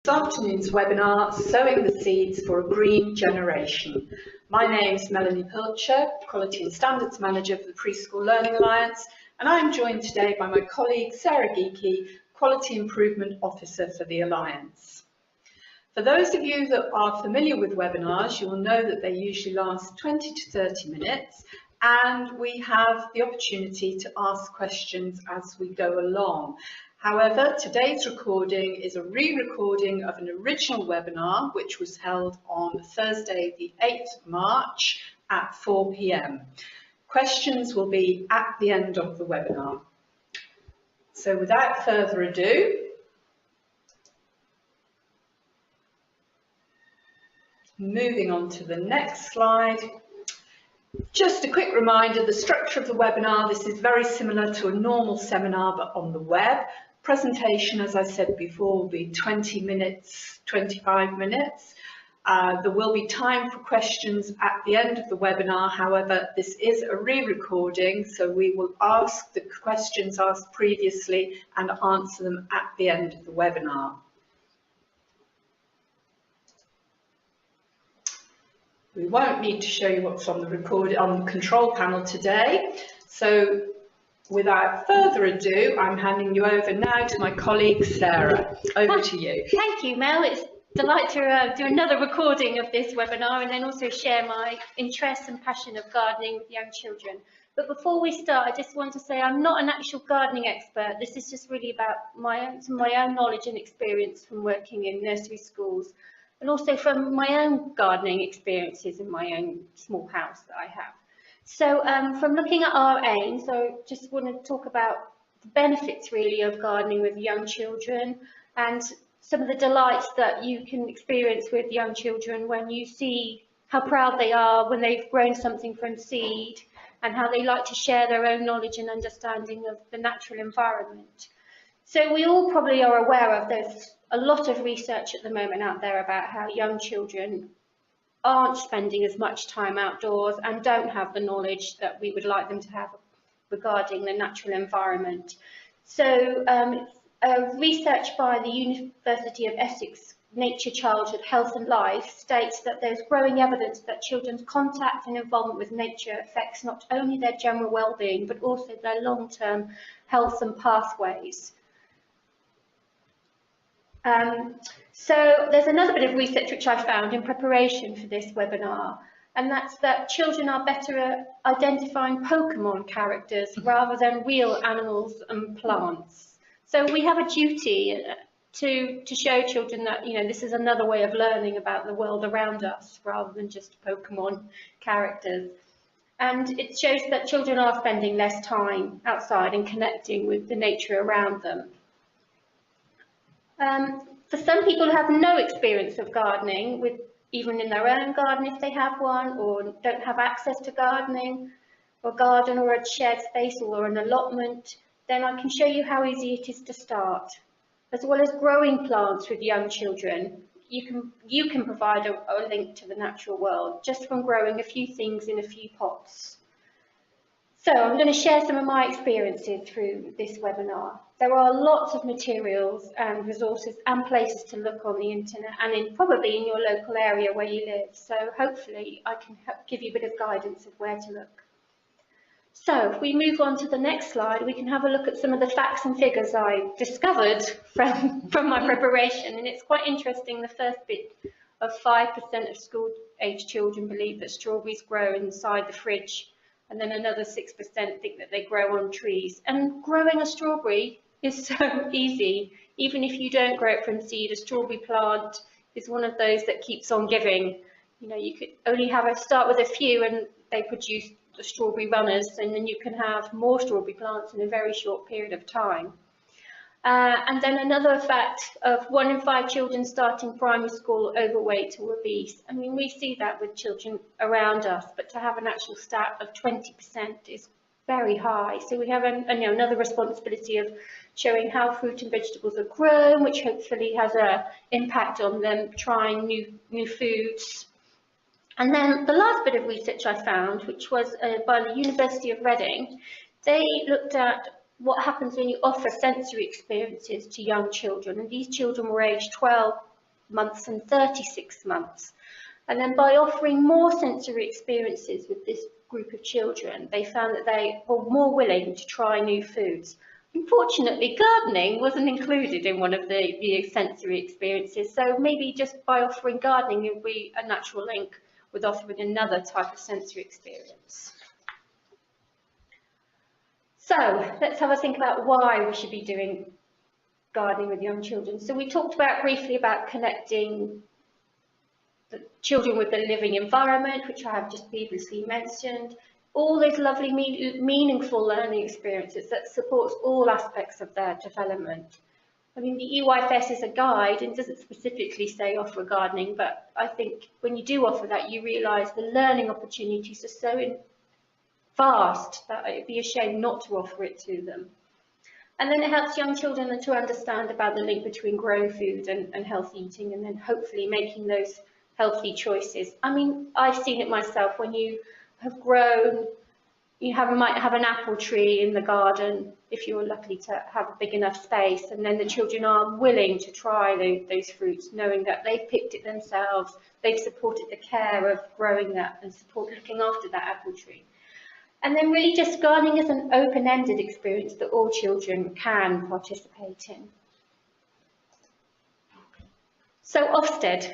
afternoon's webinar, Sowing the Seeds for a Green Generation. My name is Melanie Pilcher, Quality and Standards Manager for the Preschool Learning Alliance, and I'm joined today by my colleague Sarah Geekie, Quality Improvement Officer for the Alliance. For those of you that are familiar with webinars, you will know that they usually last 20 to 30 minutes, and we have the opportunity to ask questions as we go along. However, today's recording is a re-recording of an original webinar which was held on Thursday the 8th of March at 4 p.m. Questions will be at the end of the webinar. So without further ado, moving on to the next slide. Just a quick reminder, the structure of the webinar, this is very similar to a normal seminar but on the web. Presentation, as I said before, will be 20 minutes, 25 minutes. There will be time for questions at the end of the webinar. However, this is a re-recording, so we will ask the questions asked previously and answer them at the end of the webinar. We won't need to show you what's on the control panel today. So without further ado, I'm handing you over now to my colleague Sarah. Over to you. Thank you, Mel. It's a delight to do another recording of this webinar and then also share my interest and passion of gardening with young children. But before we start, I just want to say I'm not an actual gardening expert. This is just really about my own knowledge and experience from working in nursery schools, and also from my own gardening experiences in my own small house that I have. So from looking at our aim, so just want to talk about the benefits really of gardening with young children and some of the delights that you can experience with young children when you see how proud they are when they've grown something from seed and how they like to share their own knowledge and understanding of the natural environment. So we all probably are aware of there's a lot of research at the moment out there about how young children aren't spending as much time outdoors and don't have the knowledge that we would like them to have regarding the natural environment. So research by the University of Essex Nature, Childhood, Health and Life states that there's growing evidence that children's contact and involvement with nature affects not only their general well-being but also their long-term health and pathways. So there's another bit of research which I found in preparation for this webinar, and that's that children are better at identifying Pokemon characters rather than real animals and plants. So we have a duty to show children that, you know, this is another way of learning about the world around us rather than just Pokemon characters. And it shows that children are spending less time outside and connecting with the nature around them. For some people who have no experience of gardening, even in their own garden if they have one, or don't have access to gardening, or garden or a shared space or an allotment, then I can show you how easy it is to start. As well as growing plants with young children, you can provide a link to the natural world just from growing a few things in a few pots. So I'm going to share some of my experiences through this webinar. There are lots of materials and resources and places to look on the internet and probably in your local area where you live. So hopefully I can give you a bit of guidance of where to look. So if we move on to the next slide, we can have a look at some of the facts and figures I discovered from my preparation. And it's quite interesting, the first bit of 5% of school-age children believe that strawberries grow inside the fridge, and then another 6% think that they grow on trees. And growing a strawberry is so easy. Even if you don't grow it from seed, a strawberry plant is one of those that keeps on giving. You know, you could only start with a few and they produce the strawberry runners, and then you can have more strawberry plants in a very short period of time. And then another fact of 1 in 5 children starting primary school overweight or obese. I mean, we see that with children around us, but to have an actual stat of 20% is very high. So we have another responsibility of showing how fruit and vegetables are grown, which hopefully has an impact on them trying new foods. And then the last bit of research I found, which was by the University of Reading, they looked at what happens when you offer sensory experiences to young children. And these children were aged 12 months and 36 months. And then by offering more sensory experiences with this group of children, they found that they were more willing to try new foods. Unfortunately, gardening wasn't included in one of the sensory experiences, so maybe just by offering gardening, it would be a natural link with offering another type of sensory experience. So let's have a think about why we should be doing gardening with young children. So we talked briefly about connecting the children with the living environment, which I have just previously mentioned. All those lovely, meaningful learning experiences that supports all aspects of their development. I mean, the EYFS is a guide and doesn't specifically say offer gardening, but I think when you do offer that, you realise the learning opportunities are so vast that it'd be a shame not to offer it to them. And then it helps young children to understand about the link between growing food and healthy eating, and then hopefully making those healthy choices. I mean, I've seen it myself when you have grown, you might have an apple tree in the garden if you're lucky to have a big enough space, and then the children are willing to try those fruits, knowing that they've picked it themselves, they've supported the care of growing that and looking after that apple tree. And then really just gardening is an open-ended experience that all children can participate in. So Ofsted,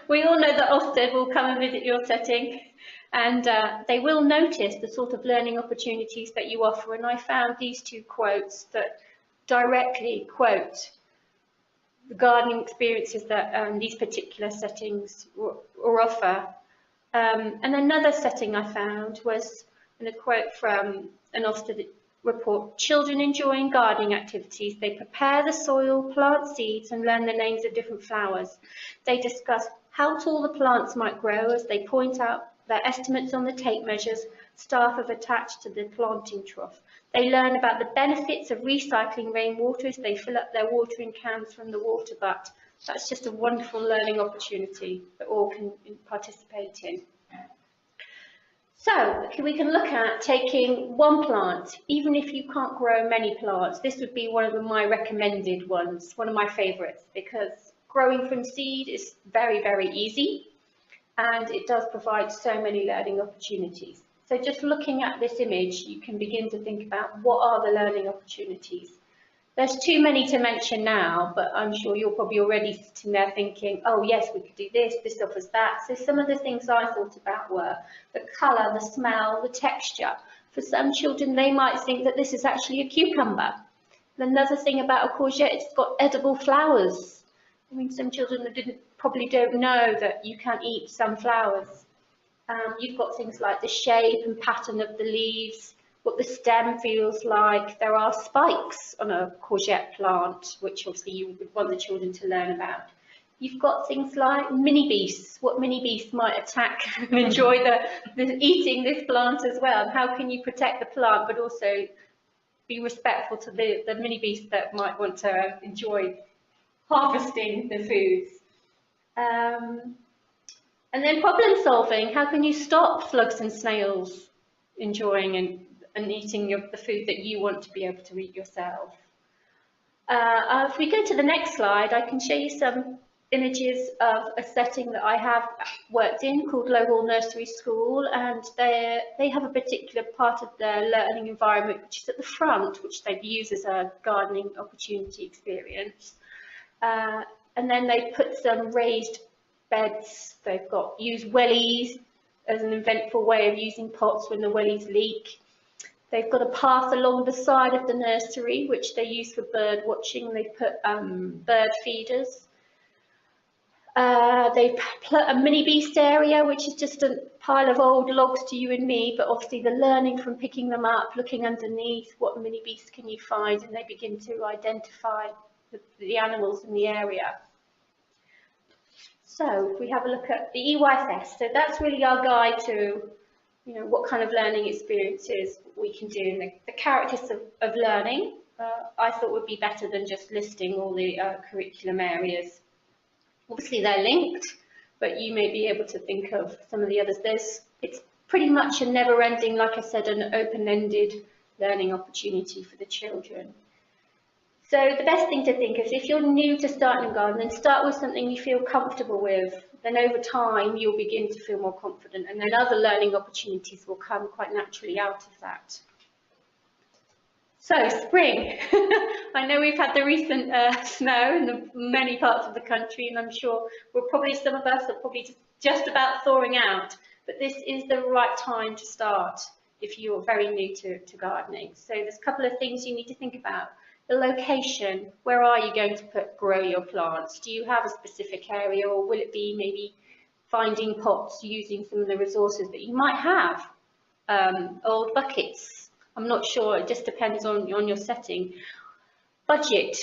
we all know that Ofsted will come and visit your setting, and they will notice the sort of learning opportunities that you offer. And I found these two quotes that directly quote the gardening experiences that these particular settings or offer. And another setting I found was a quote from an Ofsted report: children enjoying gardening activities, they prepare the soil, plant seeds and learn the names of different flowers. They discuss how tall the plants might grow as they point out their estimates on the tape measures staff have attached to the planting trough. They learn about the benefits of recycling rainwater as they fill up their watering cans from the water butt. That's just a wonderful learning opportunity that all can participate in. So we can look at taking one plant, even if you can't grow many plants. This would be one of my recommended ones, one of my favourites, because growing from seed is very, very easy, and it does provide so many learning opportunities. So just looking at this image, you can begin to think about what are the learning opportunities. There's too many to mention now, but I'm sure you're probably already sitting there thinking, oh yes, we could do this, this offers that. So some of the things I thought about were the colour, the smell, the texture. For some children, they might think that this is actually a cucumber. Another thing about a courgette, it's got edible flowers. I mean, some children probably don't know that you can eat some flowers. You've got things like the shape and pattern of the leaves, what the stem feels like. There are spikes on a courgette plant, which obviously you would want the children to learn about. You've got things like mini beasts, what mini beasts might attack and enjoy eating this plant as well. And how can you protect the plant but also be respectful to the mini beasts that might want to enjoy harvesting the foods. And then problem solving, how can you stop slugs and snails enjoying and eating the food that you want to be able to eat yourself? If we go to the next slide, I can show you some images of a setting that I have worked in called Local Nursery School, and they have a particular part of their learning environment which is at the front, which they use as a gardening opportunity experience. And then they put some raised beds. They've used wellies as an eventful way of using pots when the wellies leak. They've got a path along the side of the nursery, which they use for bird watching. They put bird feeders. They've put a mini beast area, which is just a pile of old logs to you and me, but obviously the learning from picking them up, looking underneath, what mini beast can you find, and they begin to identify the animals in the area. So if we have a look at the EYFS, so that's really our guide to, what kind of learning experiences we can do. And the characters of learning, I thought would be better than just listing all the curriculum areas. Obviously they're linked, but you may be able to think of some of the others. It's pretty much a never-ending, like I said, an open-ended learning opportunity for the children. So the best thing to think is if you're new to starting a garden, then start with something you feel comfortable with. Then over time, you'll begin to feel more confident, and then other learning opportunities will come quite naturally out of that. So spring. I know we've had the recent snow in many parts of the country, and I'm sure some of us are probably just about thawing out, but this is the right time to start if you're very new to gardening. So there's a couple of things you need to think about. The location, where are you going to grow your plants? Do you have a specific area, or will it be maybe finding pots using some of the resources that you might have? Old buckets, I'm not sure, it just depends on your setting. Budget,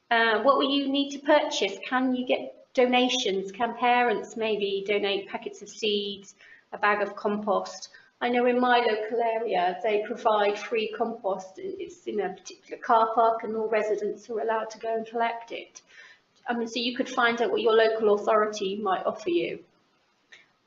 what will you need to purchase? Can you get donations? Can parents maybe donate packets of seeds, a bag of compost? I know in my local area they provide free compost. It's in a particular car park and all residents are allowed to go and collect it. So you could find out what your local authority might offer you.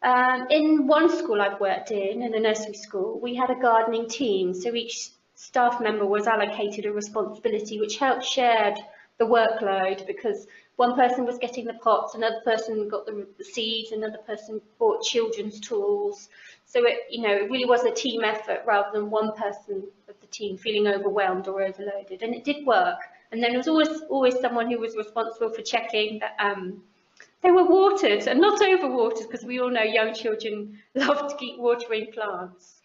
In one school I've worked in a nursery school, we had a gardening team. So each staff member was allocated a responsibility which helped shared the workload, because one person was getting the pots, another person got the seeds, another person bought children's tools. So it really was a team effort rather than one person of the team feeling overwhelmed or overloaded, and it did work. And then there was always someone who was responsible for checking that they were watered and not overwatered, because we all know young children love to keep watering plants.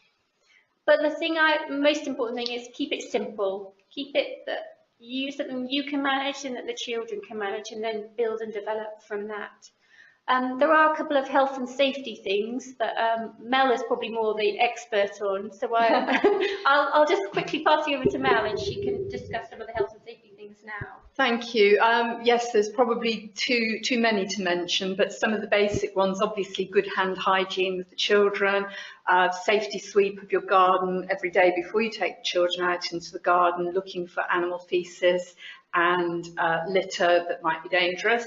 But the most important thing is keep it simple. Keep it something you can manage and that the children can manage, and then build and develop from that. There are a couple of health and safety things that Mel is probably more the expert on, so I'll just quickly pass you over to Mel and she can discuss some of the health and safety things now. Thank you. Yes, there's probably too many to mention, but some of the basic ones, obviously good hand hygiene with the children, safety sweep of your garden every day before you take the children out into the garden, looking for animal feces and litter that might be dangerous.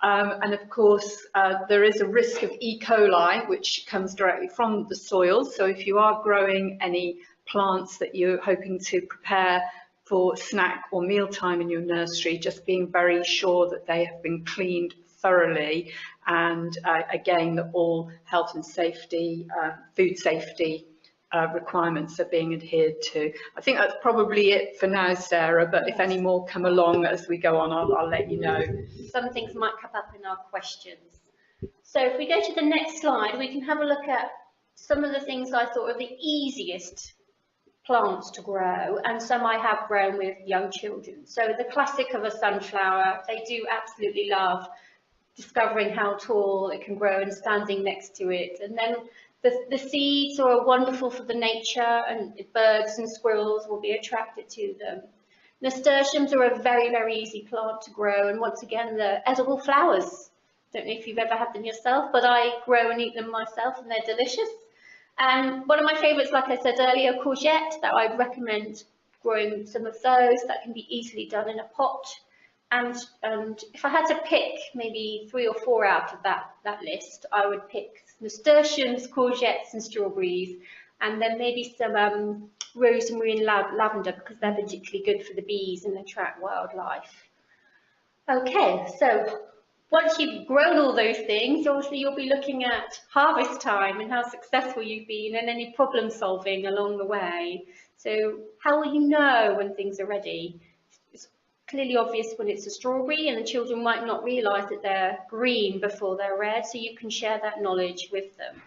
And of course, there is a risk of E. coli, which comes directly from the soil. So if you are growing any plants that you're hoping to prepare for snack or mealtime in your nursery, just being very sure that they have been cleaned thoroughly, and again, that all health and safety, food safety requirements are being adhered to. I think that's probably it for now, Sarah, but if any more come along as we go on, I'll let you know. Some things might come up in our questions. So if we go to the next slide, we can have a look at some of the things I thought are the easiest plants to grow, and some I have grown with young children. So the classic of a sunflower, they do absolutely love discovering how tall it can grow and standing next to it. And then the seeds are wonderful for the nature, and birds and squirrels will be attracted to them. Nasturtiums are a very, very easy plant to grow, and once again, the edible flowers. Don't know if you've ever had them yourself, but I grow and eat them myself, and they're delicious. And one of my favourites, like I said earlier, courgette, that I'd recommend growing some of those. That can be easily done in a pot. And if I had to pick maybe 3 or 4 out of that list, I would pick nasturtiums, courgettes and strawberries, and then maybe some rosemary and lavender, because they're particularly good for the bees and attract wildlife. Okay, so once you've grown all those things, obviously you'll be looking at harvest time and how successful you've been, and any problem solving along the way. So how will you know when things are ready? Clearly obvious when it's a strawberry, and the children might not realise that they're green before they're red, so you can share that knowledge with them.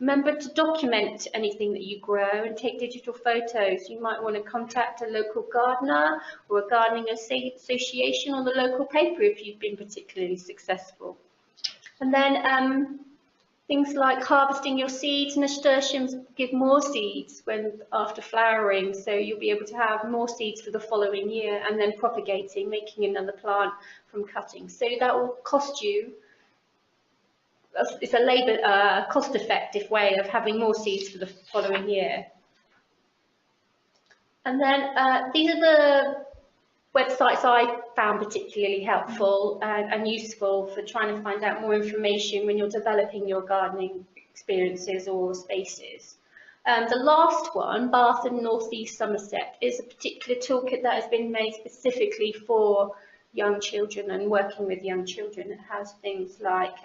Remember to document anything that you grow and take digital photos. You might want to contact a local gardener or a gardening association or the local paper if you've been particularly successful. And then things like harvesting your seeds. Nasturtiums give more seeds after flowering, so you'll be able to have more seeds for the following year, and then propagating, making another plant from cutting. So that will cost you, it's a labour cost-effective way of having more seeds for the following year. And then these are the websites I found particularly helpful and useful for trying to find out more information when you're developing your gardening experiences or spaces. The last one, Bath and North East Somerset, is a particular toolkit that has been made specifically for young children and working with young children. It has things like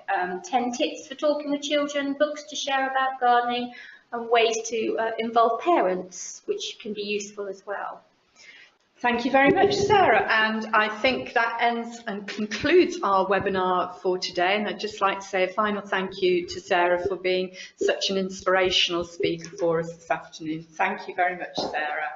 10 tips for talking with children, books to share about gardening, and ways to involve parents, which can be useful as well. Thank you very much, Sarah. And I think that ends and concludes our webinar for today. And I'd just like to say a final thank you to Sarah for being such an inspirational speaker for us this afternoon. Thank you very much, Sarah.